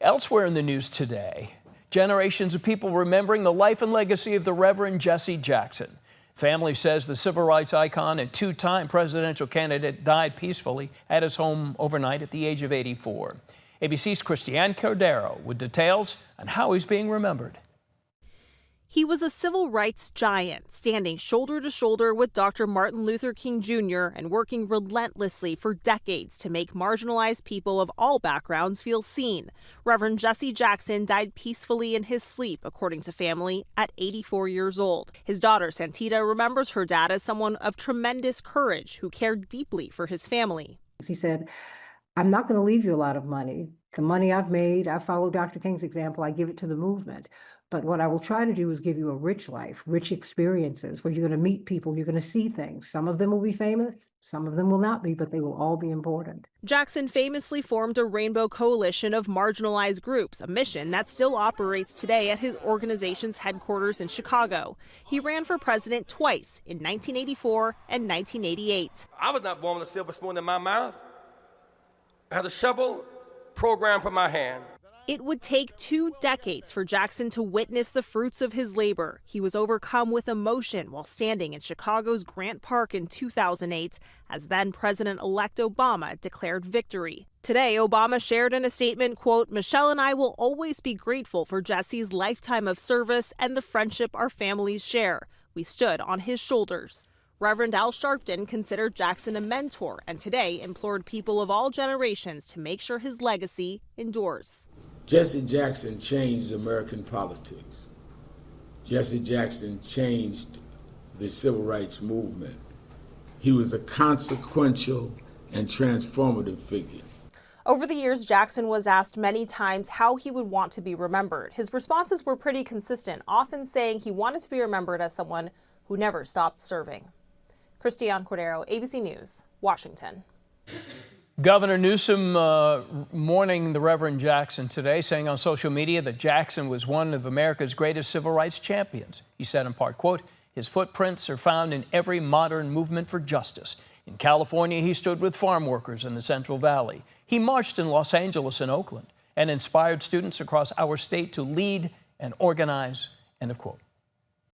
Elsewhere in the news today, generations of people remembering the life and legacy of the Reverend Jesse Jackson. Family says the civil rights icon and two-time presidential candidate died peacefully at his home overnight at the age of 84. ABC's Christiane Cordero with details on how he's being remembered. He was a civil rights giant, standing shoulder to shoulder with Dr. Martin Luther King Jr. and working relentlessly for decades to make marginalized people of all backgrounds feel seen. Reverend Jesse Jackson died peacefully in his sleep, according to family, at 84 years old. His daughter, Santita, remembers her dad as someone of tremendous courage who cared deeply for his family. He said, "I'm not going to leave you a lot of money. The money I've made, I follow Dr. King's example, I give it to the movement. But what I will try to do is give you a rich life, rich experiences where you're going to meet people, you're going to see things. Some of them will be famous, some of them will not be, but they will all be important." Jackson famously formed a rainbow coalition of marginalized groups, a mission that still operates today at his organization's headquarters in Chicago. He ran for president twice, in 1984 and 1988. I was not born with a silver spoon in my mouth. I had a shovel programmed for my hand. It would take 2 decades for Jackson to witness the fruits of his labor. He was overcome with emotion while standing in Chicago's Grant Park in 2008 as then President-elect Obama declared victory. Today, Obama shared in a statement, quote, "Michelle and I will always be grateful for Jesse's lifetime of service and the friendship our families share. We stood on his shoulders." Reverend Al Sharpton considered Jackson a mentor and today implored people of all generations to make sure his legacy endures. Jesse Jackson changed American politics. Jesse Jackson changed the civil rights movement. He was a consequential and transformative figure. Over the years, Jackson was asked many times how he would want to be remembered. His responses were pretty consistent, often saying he wanted to be remembered as someone who never stopped serving. Christiane Cordero, ABC News, Washington. Governor Newsom mourning the Reverend Jackson today, saying on social media that Jackson was one of America's greatest civil rights champions. He said in part, quote, "His footprints are found in every modern movement for justice. In California, he stood with farm workers in the Central Valley. He marched in Los Angeles and Oakland and inspired students across our state to lead and organize," end of quote.